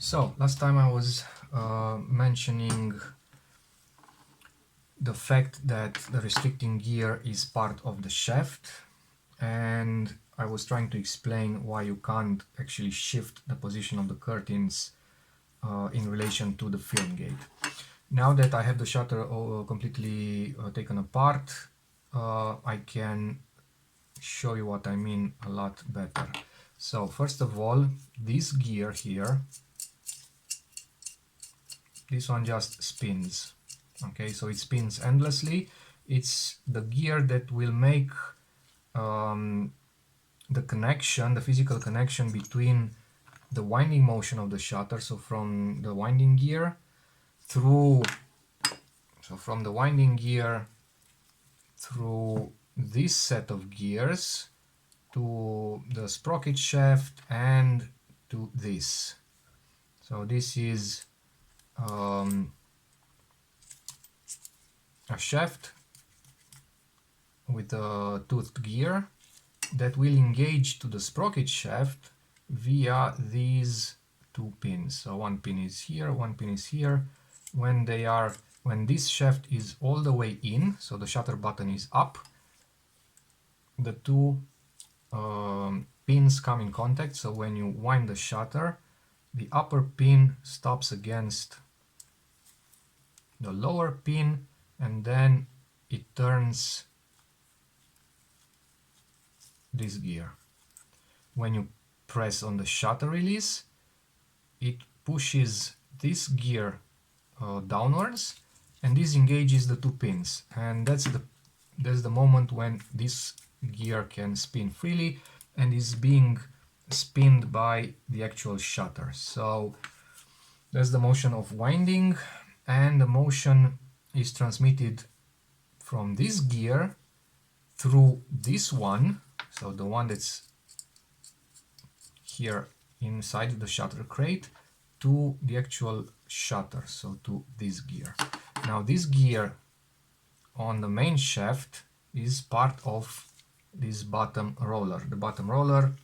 So last time I was mentioning the fact that the restricting gear is part of the shaft, and I was trying to explain why you can't actually shift the position of the curtains in relation to the film gate. Now that I have the shutter completely taken apart, I can show you what I mean a lot better. So first of all, this gear here, this one just spins. Okay, so it spins endlessly. It's the gear that will make the connection, the physical connection between the winding motion of the shutter, so from the winding gear through, from the winding gear through this set of gears to the sprocket shaft and to this. So this is a shaft with a toothed gear that will engage to the sprocket shaft via these two pins. So one pin is here, one pin is here. When this shaft is all the way in, so the shutter button is up, the two pins come in contact. So when you wind the shutter, the upper pin stops against the lower pin, and then it turns this gear. When you press on the shutter release, it pushes this gear downwards, and this engages the two pins, and that's the moment when this gear can spin freely and is being spinned by the actual shutter. So that's the motion of winding, and the motion is transmitted from this gear through this one, so the one that's here inside the shutter crate, to the actual shutter, so to this gear. Now this gear on the main shaft is part of this bottom roller. The bottom roller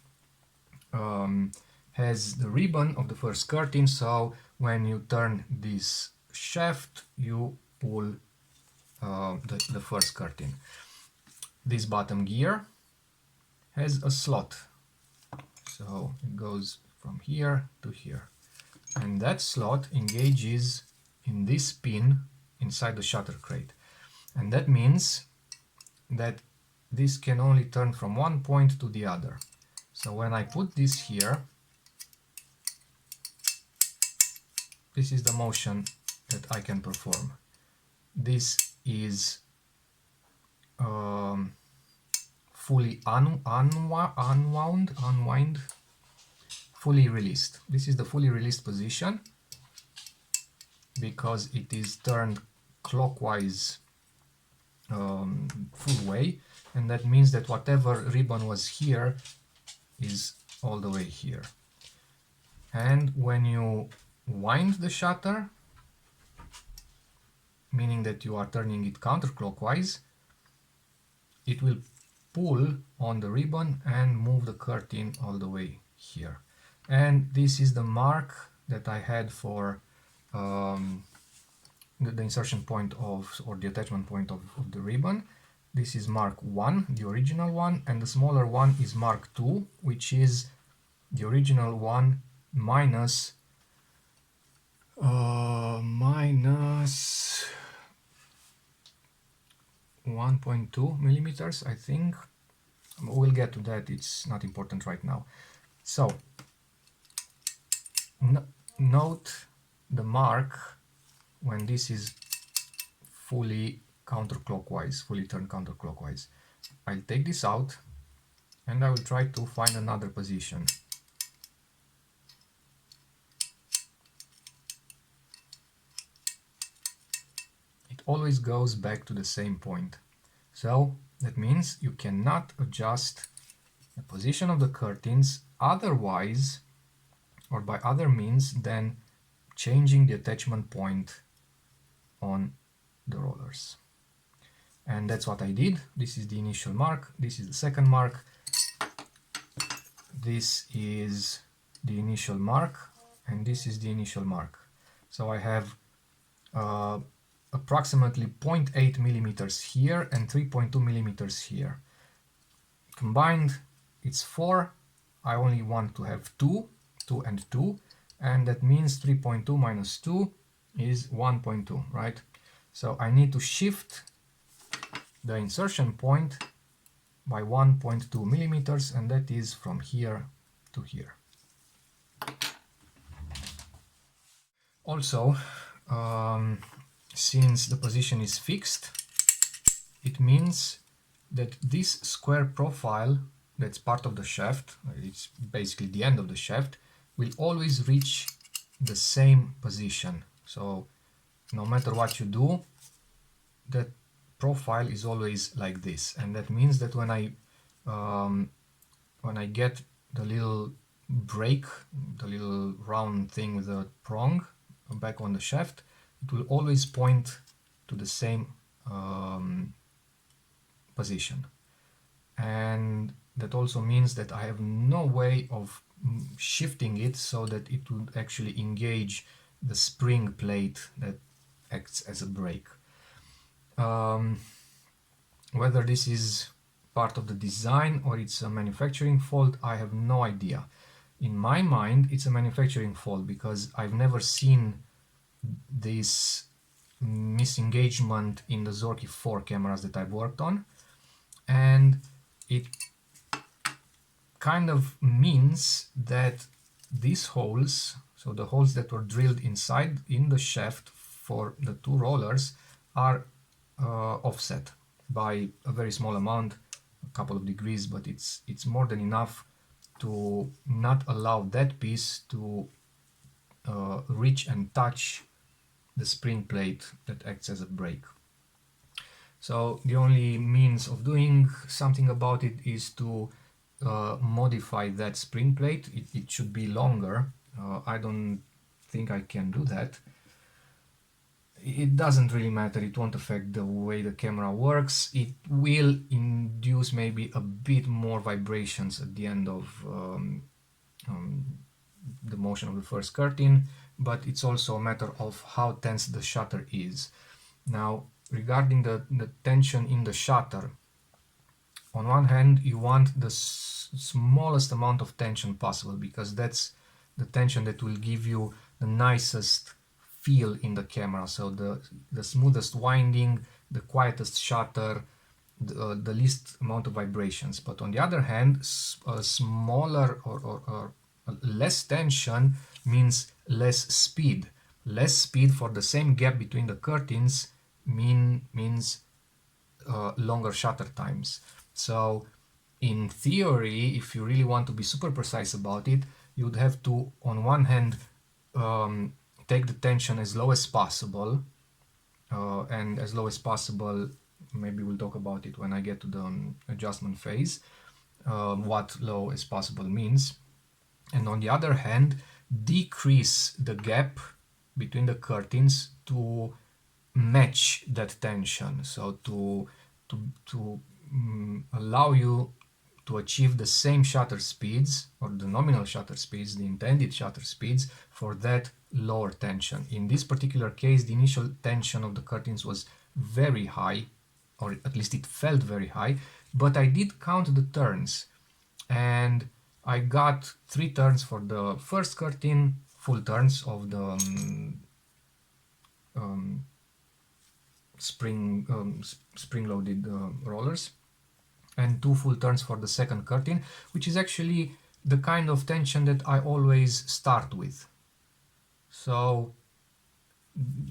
has the ribbon of the first curtain, so when you turn this shaft, you pull the first curtain. This bottom gear has a slot, so it goes from here to here, and that slot engages in this pin inside the shutter crate, and that means that this can only turn from one point to the other. So when I put this here, this is the motion that I can perform. This is fully unwind, fully released. This is the fully released position because it is turned clockwise full way, and that means that whatever ribbon was here is all the way here. And when you wind the shutter, meaning that you are turning it counterclockwise, it will pull on the ribbon and move the curtain all the way here. And this is the mark that I had for the insertion point of, or the attachment point of the ribbon. This is mark 1, the original one, and the smaller one is mark 2, which is the original one minus 1.2 millimeters, I think. We'll get to that, it's not important right now. So note the mark when this is fully counterclockwise, fully turned counterclockwise. I'll take this out and I will try to find another position. It always goes back to the same point. So that means you cannot adjust the position of the curtains otherwise, or by other means, than changing the attachment point on the rollers. And that's what I did. This is the initial mark, this is the second mark, this is the initial mark, and this is the initial mark. So I have approximately 0.8 millimeters here and 3.2 millimeters here. Combined, it's 4. I only want to have 2 and 2, and that means 3.2 minus 2 is 1.2, right? So I need to shift the insertion point by 1.2 millimeters, and that is from here to here. Also, since the position is fixed, it means that this square profile that's part of the shaft, it's basically the end of the shaft, will always reach the same position. So no matter what you do, that profile is always like this, and that means that when I get the little break, the little round thing with a prong back on the shaft, it will always point to the same position. And that also means that I have no way of shifting it so that it would actually engage the spring plate that acts as a brake. Whether this is part of the design or it's a manufacturing fault, I have no idea. In my mind, it's a manufacturing fault because I've never seen this misengagement in the Zorki 4 cameras that I've worked on, and it kind of means that these holes, so the holes that were drilled inside in the shaft for the two rollers, are offset by a very small amount, a couple of degrees, but it's more than enough to not allow that piece to reach and touch the spring plate that acts as a brake. So the only means of doing something about it is to modify that spring plate. It should be longer. I don't think I can do that. It doesn't really matter, it won't affect the way the camera works. It will induce maybe a bit more vibrations at the end of the motion of the first curtain, but it's also a matter of how tense the shutter is. Now, regarding the tension in the shutter, on one hand you want the smallest amount of tension possible, because that's the tension that will give you the nicest feel in the camera. So the smoothest winding, the quietest shutter, the least amount of vibrations. But on the other hand, a smaller or less tension means less speed. Less speed for the same gap between the curtains means longer shutter times. So in theory, if you really want to be super precise about it, you would have to, on one hand, take the tension as low as possible, and as low as possible, maybe we'll talk about it when I get to the adjustment phase, what low as possible means. And on the other hand, decrease the gap between the curtains to match that tension, so to allow you to achieve the same shutter speeds, or the nominal shutter speeds, the intended shutter speeds, for that lower tension. In this particular case, the initial tension of the curtains was very high, or at least it felt very high, but I did count the turns, and I got 3 turns for the first curtain, full turns of the spring-loaded rollers, and 2 full turns for the second curtain, which is actually the kind of tension that I always start with. So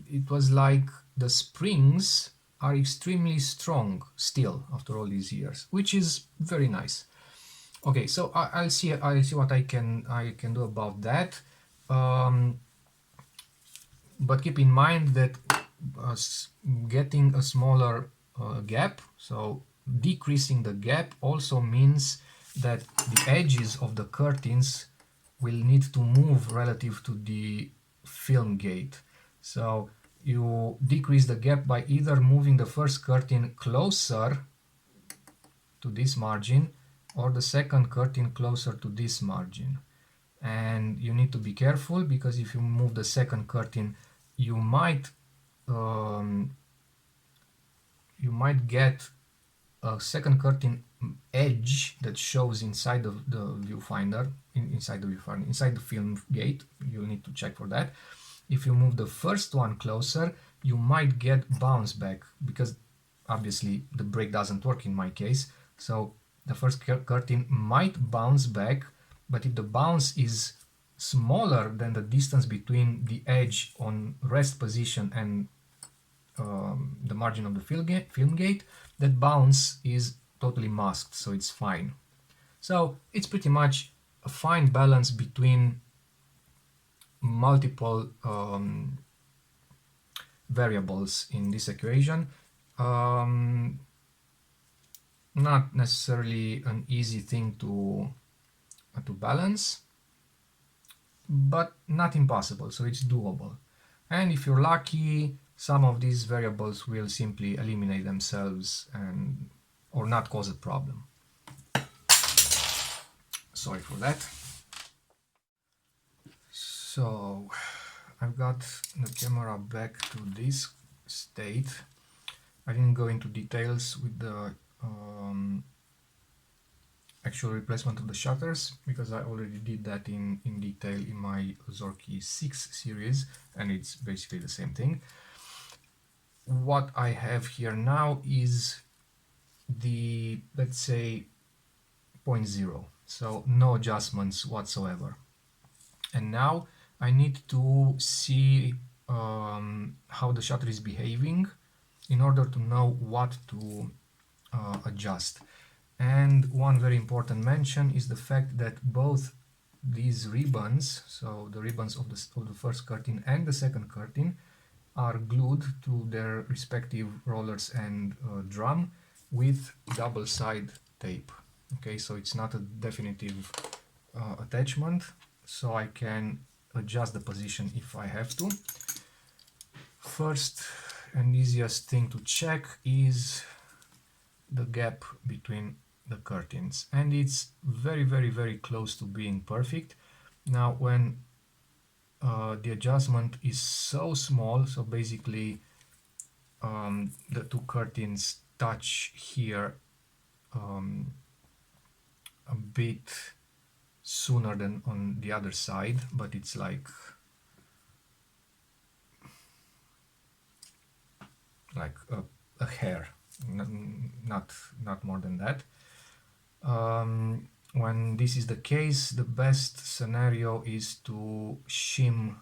it was like the springs are extremely strong still after all these years, which is very nice. Okay, so I'll see what I can do about that. But keep in mind that getting a smaller gap, so decreasing the gap, also means that the edges of the curtains will need to move relative to the film gate. So you decrease the gap by either moving the first curtain closer to this margin or the second curtain closer to this margin. and you need to be careful because if you move the second curtain, you might get a second curtain edge that shows inside of the viewfinder, inside the film gate. You'll need to check for that. If you move the first one closer, you might get bounce back because obviously the brake doesn't work in my case. So the first curtain might bounce back, but if the bounce is smaller than the distance between the edge on rest position and the margin of the film gate, that bounce is totally masked, so it's fine. So it's pretty much a fine balance between multiple variables in this equation. Not necessarily an easy thing to balance, but not impossible, so it's doable. And if you're lucky, some of these variables will simply eliminate themselves and or not cause a problem. Sorry for that. So I've got the camera back to this state. I didn't go into details with the actual replacement of the shutters because I already did that in detail in my Zorki 6 series, and it's basically the same thing. What I have here now is the, let's say, 0.0, so no adjustments whatsoever. And now I need to see how the shutter is behaving in order to know what to adjust. And one very important mention is the fact that both these ribbons, so the ribbons of the first curtain and the second curtain, are glued to their respective rollers and drum with double side tape. Okay, so it's not a definitive attachment, so I can adjust the position if I have to. First and easiest thing to check is the gap between the curtains, and it's very close to being perfect. Now when the adjustment is so small, so basically the two curtains touch here a bit sooner than on the other side, but it's like a hair, not more than that. When this is the case, the best scenario is to shim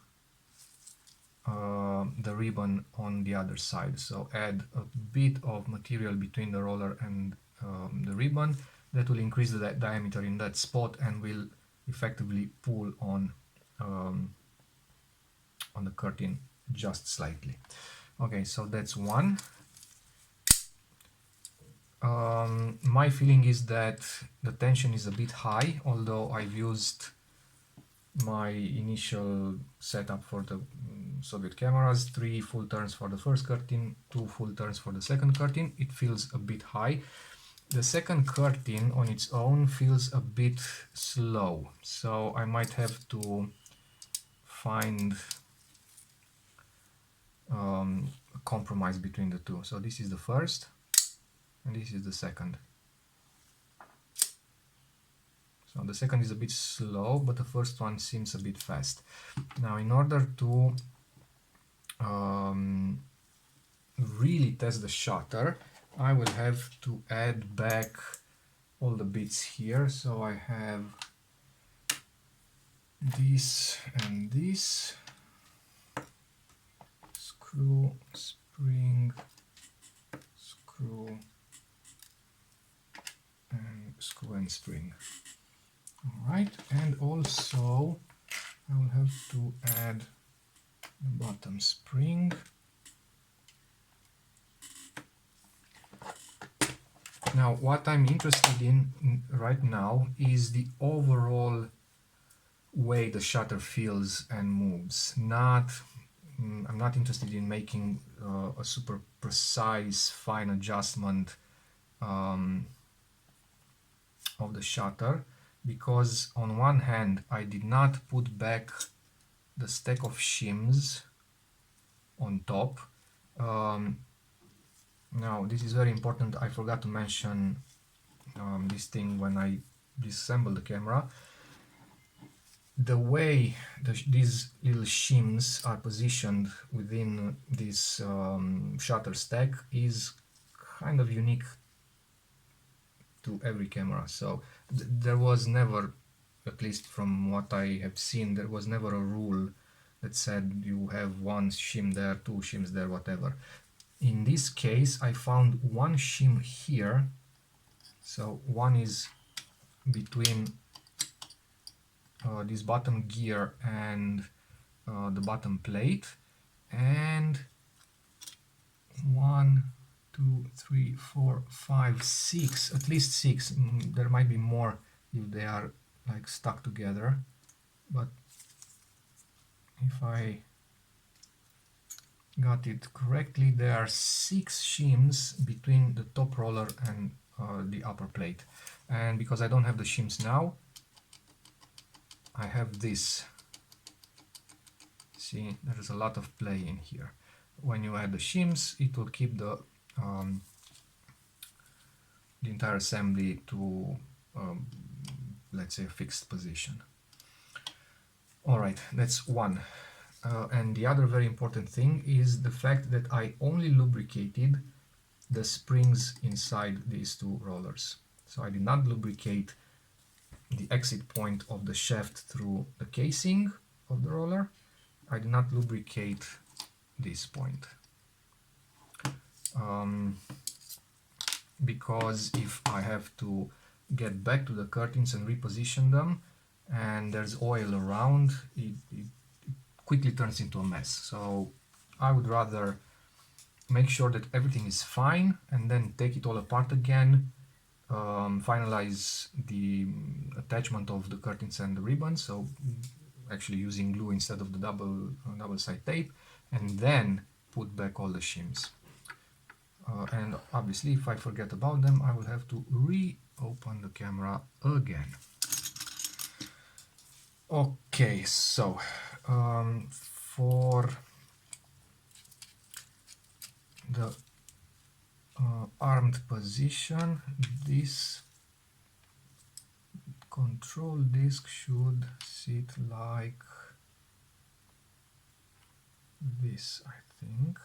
the ribbon on the other side. So add a bit of material between the roller and the ribbon. That will increase the diameter in that spot and will effectively pull on the curtain just slightly. Okay, so that's one. My feeling is that the tension is a bit high, although I've used my initial setup for the Soviet cameras, 3 full turns for the first curtain, 2 full turns for the second curtain. It feels a bit high. The second curtain on its own feels a bit slow, so I might have to find a compromise between the two. So this is the first and this is the second. So the second is a bit slow, but the first one seems a bit fast. Now in order to really test the shutter, I will have to add back all the bits here. So I have this and this, screw, spring, screw, and screw and spring. Alright, and also I will have to add the bottom spring. Now what I'm interested in right now is the overall way the shutter feels and moves. I'm not interested in making a super precise fine adjustment of the shutter. because on one hand I did not put back the stack of shims on top. Now this is very important, I forgot to mention this thing when I disassembled the camera. The way these little shims are positioned within this shutter stack is kind of unique to every camera. So there was never, at least from what I have seen, there was never a rule that said you have one shim there, two shims there, whatever. In this case I found one shim here, so one is between this bottom gear and the bottom plate, and 1, 2, 3, 4, 5, 6, at least 6. There might be more if they are like stuck together, but if I got it correctly, there are 6 shims between the top roller and the upper plate. And because I don't have the shims now, I have this. See, there's a lot of play in here. When you add the shims, it will keep the entire assembly to let's say a fixed position. Alright, that's one. And the other very important thing is the fact that I only lubricated the springs inside these two rollers. So I did not lubricate the exit point of the shaft through the casing of the roller. I did not lubricate this point. Because if I have to get back to the curtains and reposition them and there's oil around, it quickly turns into a mess. So I would rather make sure that everything is fine and then take it all apart again, finalize the attachment of the curtains and the ribbons, so actually using glue instead of the double side tape, and then put back all the shims. And obviously if I forget about them, I will have to reopen the camera again. Okay, so for the armed position, this control disc should sit like this, I think.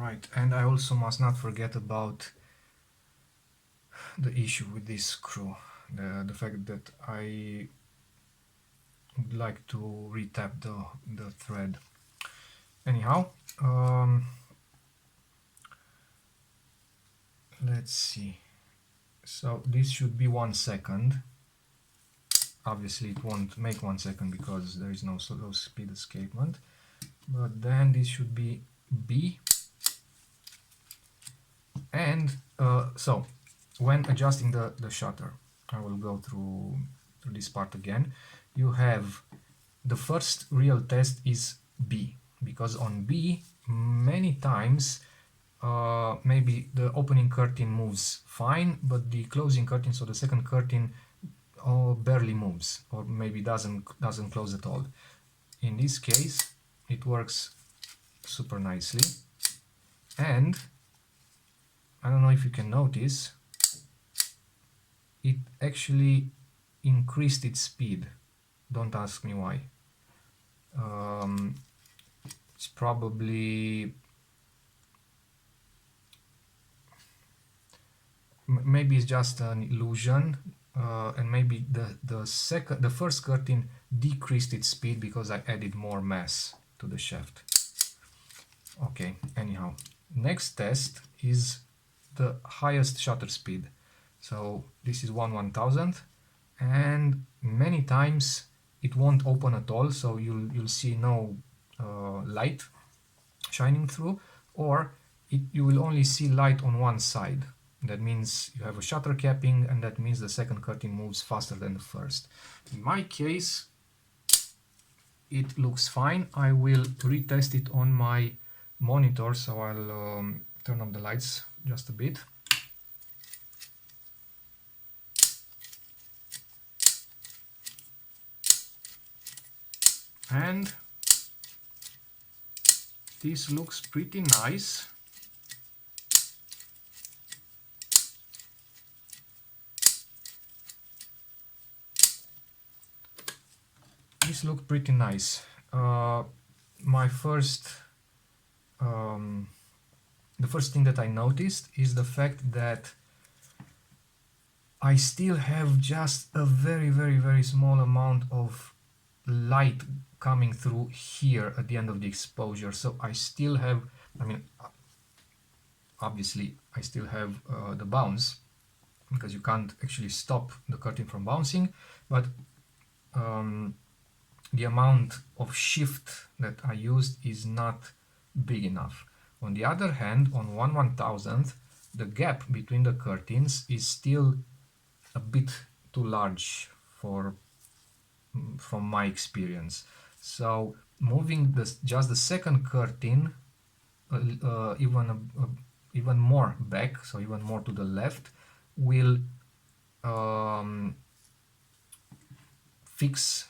Right, and I also must not forget about the issue with this screw, the fact that I would like to retap the thread. Anyhow, let's see. So this should be 1 second. Obviously it won't make 1 second because there is no slow speed escapement, but then this should be B. And so when adjusting the shutter, I will go through this part again. You have the first real test is B, because on B many times maybe the opening curtain moves fine, but the closing curtain, so the second curtain, barely moves, or maybe doesn't close at all. In this case it works super nicely, and I don't know if you can notice, it actually increased its speed. Don't ask me why. It's probably maybe it's just an illusion, and maybe the first curtain decreased its speed because I added more mass to the shaft. Okay, anyhow, next test is the highest shutter speed. So this is 1/1000, and many times it won't open at all, so you'll see no light shining through, or you will only see light on one side. That means you have a shutter capping, and that means the second curtain moves faster than the first. In my case, it looks fine. I will retest it on my monitor, so I'll turn up the lights just a bit. And this looks pretty nice. This looked pretty nice. My first, the first thing that I noticed is the fact that I still have just a very small amount of light coming through here at the end of the exposure. So I still have, I mean, obviously I still have the bounce, because you can't actually stop the curtain from bouncing, but the amount of shift that I used is not big enough. On the other hand, on 1/1000th, the gap between the curtains is still a bit too large from my experience. So moving just the second curtain even more back, so even more to the left, will fix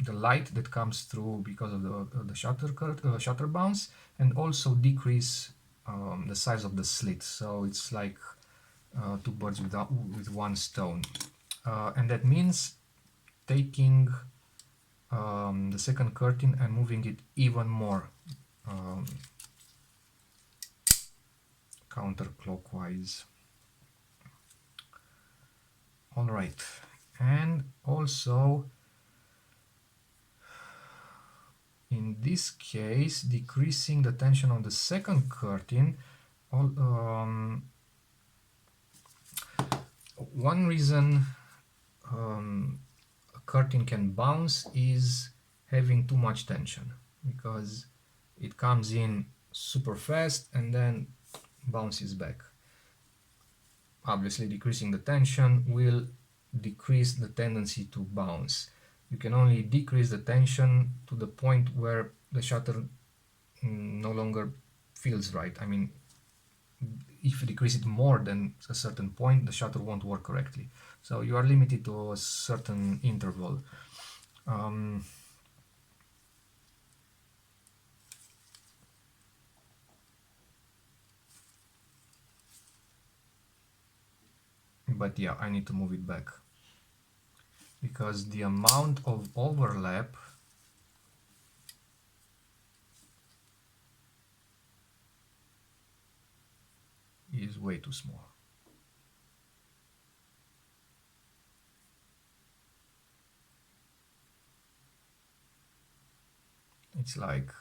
the light that comes through because of the shutter bounce, and also decrease the size of the slit. So it's like two birds with one stone, and that means taking the second curtain and moving it even more counterclockwise. All right, and also in this case, decreasing the tension on the second curtain. One reason a curtain can bounce is having too much tension, because it comes in super fast and then bounces back. Obviously, decreasing the tension will decrease the tendency to bounce. You can only decrease the tension to the point where the shutter no longer feels right. I mean, if you decrease it more than a certain point, the shutter won't work correctly. So you are limited to a certain interval. But yeah, I need to move it back, because the amount of overlap is way too small. It's like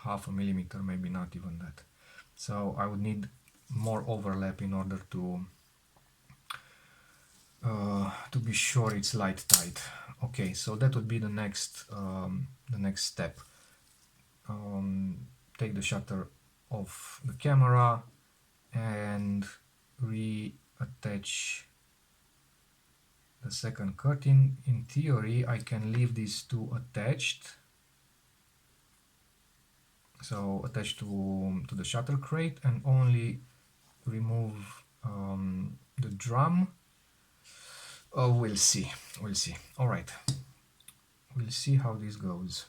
0.5 millimeter, maybe not even that. So I would need more overlap in order to be sure it's light tight. Okay, so that would be the next step. Take the shutter off the camera and reattach the second curtain. In theory, I can leave these two attached, so attached to the shutter crate, and only remove the drum. Oh, we'll see. All right, we'll see how this goes.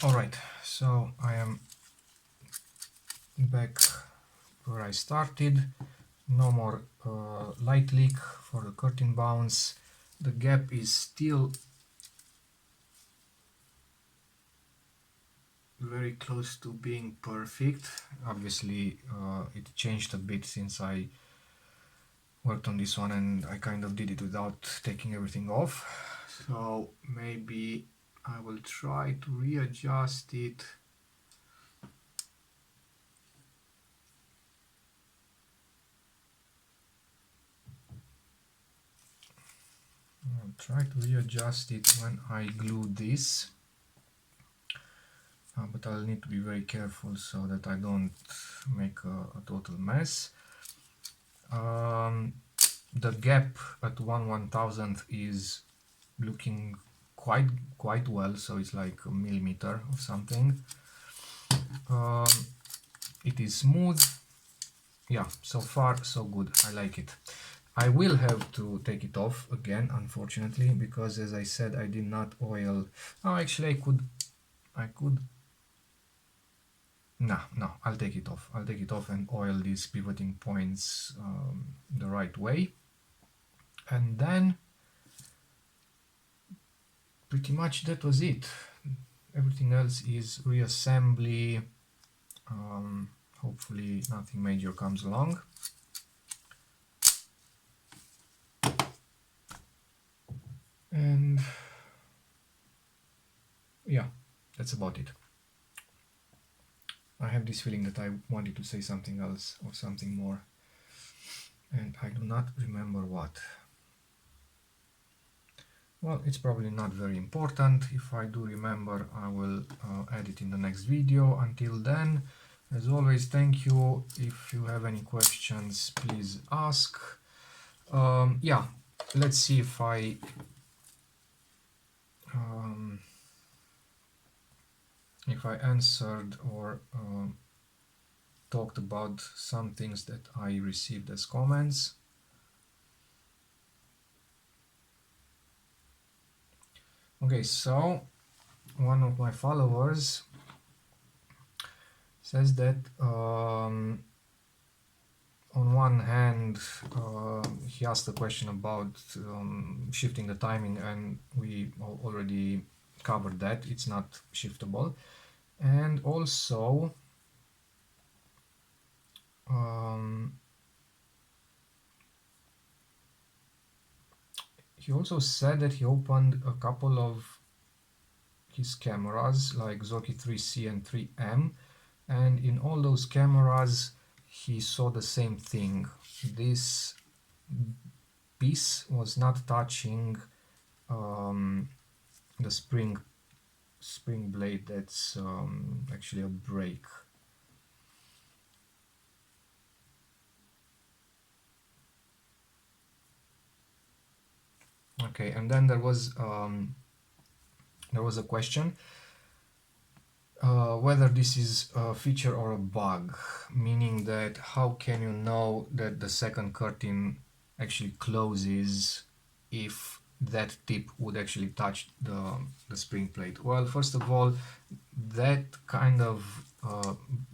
All right, so I am back where I started. No more light leak for the curtain bounce. The gap is still very close to being perfect. Obviously it changed a bit since I worked on this one, and I kind of did it without taking everything off, so maybe I will try to readjust it. I'll try to readjust it when I glue this, but I'll need to be very careful so that I don't make a total mess. The gap at 1/1000th is looking quite well, so it's like a millimeter or something. It is smooth. Yeah, so far so good. I like it. I will have to take it off again, unfortunately, because as I said, I did not oil. Oh, actually I could. No, I'll take it off. I'll take it off and oil these pivoting points the right way. And then pretty much that was it. Everything else is reassembly. Hopefully nothing major comes along. And yeah, that's about it. I have this feeling that I wanted to say something else or something more, and I do not remember what. Well, it's probably not very important. If I do remember, I will add it in the next video. Until then, as always, thank you. If you have any questions, please ask. Yeah, let's see if I answered or talked about some things that I received as comments. Okay, so one of my followers says that on one hand he asked a question about shifting the timing, and we already covered that. It's not shiftable. And also he also said that he opened a couple of his cameras like Zorki 3C and 3M, and in all those cameras he saw the same thing. This piece was not touching the spring blade. That's actually a brake. Okay, and then there was a question whether this is a feature or a bug, meaning that how can you know that the second curtain actually closes if that tip would actually touch the spring plate? Well, first of all, that kind of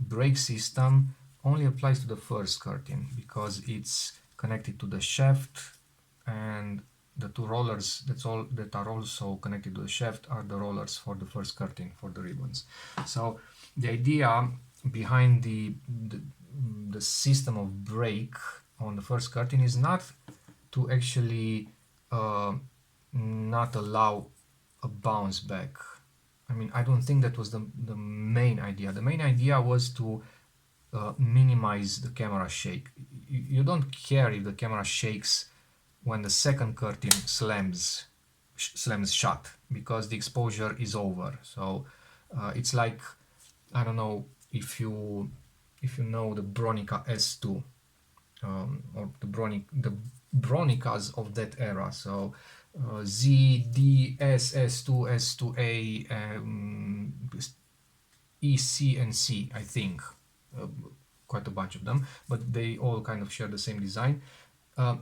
brake system only applies to the first curtain because it's connected to the shaft, and the two rollers that are also connected to the shaft are the rollers for the first curtain for the ribbons. So the idea behind the system of brake on the first curtain is not to actually not allow a bounce back. I mean, I don't think that was the main idea. The main idea was to minimize the camera shake. You don't care if the camera shakes when the second curtain slams shut, because the exposure is over. So it's like, I don't know if you know the Bronica S2 or the Bronicas of that era. So Z, D, S, S2, S2A, E, C, and C, I think. Quite a bunch of them, but they all kind of share the same design.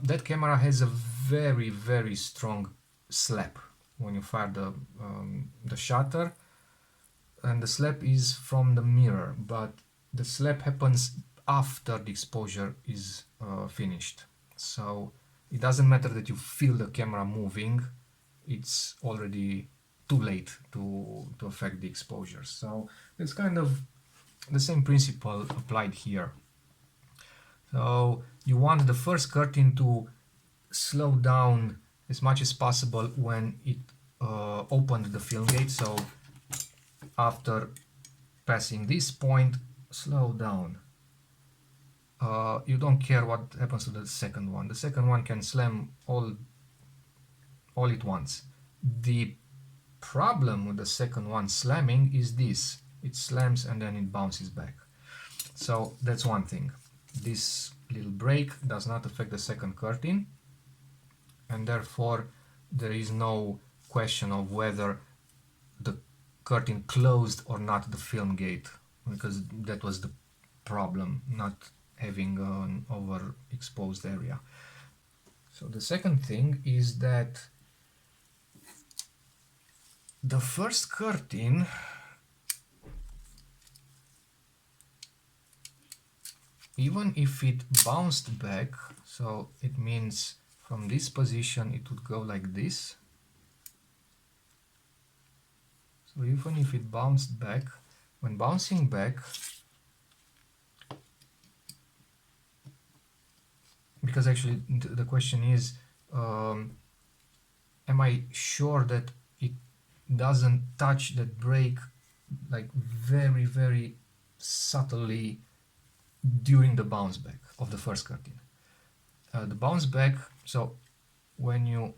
That camera has a very, very strong slap when you fire the shutter, and the slap is from the mirror, but the slap happens after the exposure is finished. So it doesn't matter that you feel the camera moving, it's already too late to affect the exposure. So it's kind of the same principle applied here. So you want the first curtain to slow down as much as possible when it opened the film gate. So after passing this point, slow down. You don't care what happens to the second one. The second one can slam all at once. The problem with the second one slamming is this: it slams and then it bounces back. So that's one thing. This little break does not affect the second curtain, and therefore there is no question of whether the curtain closed or not the film gate, because that was the problem, not having an overexposed area. So the second thing is that the first curtain even if it bounced back, so it means from this position it would go like this. So even if it bounced back, when bouncing back, because actually the question is, am I sure that it doesn't touch that brake like very, very subtly during the bounce back of the first curtain? The bounce back, so when you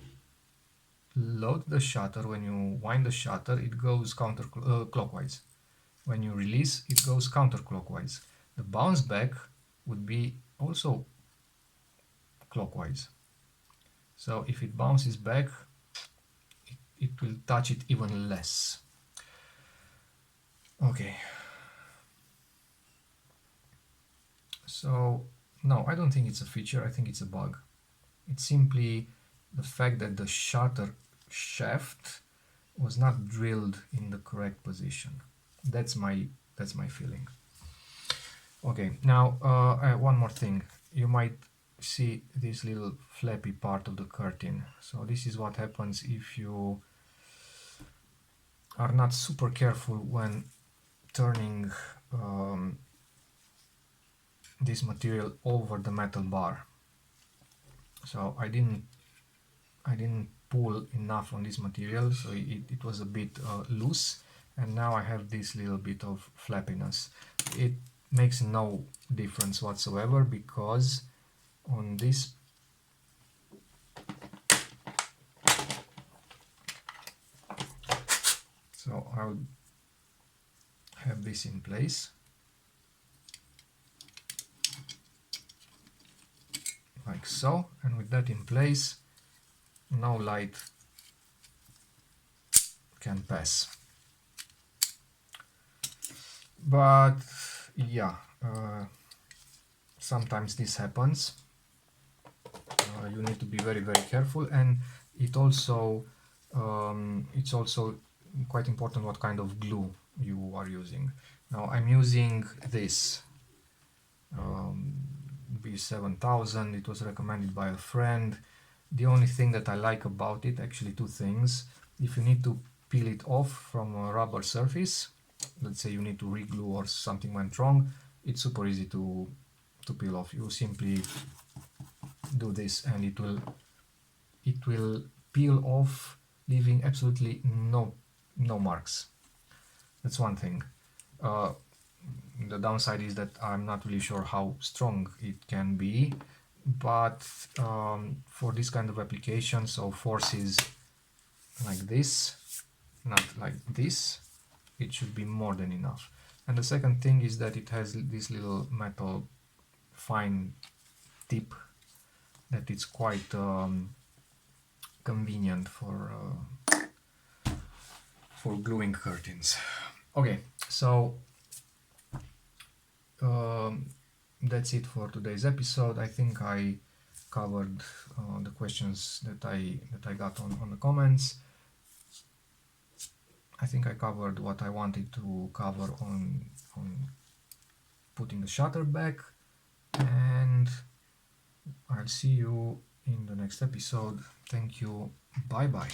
load the shutter, when you wind the shutter, it goes clockwise. When you release, it goes counterclockwise. The bounce back would be also clockwise. So if it bounces back, it will touch it even less. Okay. So no, I don't think it's a feature, I think it's a bug. It's simply the fact that the shutter shaft was not drilled in the correct position. That's my feeling. Okay, now one more thing. You might see this little flappy part of the curtain. So this is what happens if you are not super careful when turning this material over the metal bar. So I didn't pull enough on this material, so it was a bit loose, and now I have this little bit of flappiness. It makes no difference whatsoever, because on this so I'll have this in place like so, and with that in place, no light can pass. But yeah, sometimes this happens. You need to be very careful, and it's also quite important what kind of glue you are using. Now I'm using this B7000. It was recommended by a friend. The only thing that I like about it, actually two things: if you need to peel it off from a rubber surface, let's say you need to re-glue or something went wrong, it's super easy to peel off. You simply do this and it will peel off, leaving absolutely no marks. That's one thing. The downside is that I'm not really sure how strong it can be, but for this kind of application, so forces like this, not like this, it should be more than enough. And the second thing is that it has this little metal fine tip that it's quite convenient for gluing curtains. Okay, so that's it for today's episode. I think I covered the questions that I got on the comments. I think I covered what I wanted to cover on putting the shutter back, and I'll see you in the next episode. Thank you. Bye bye.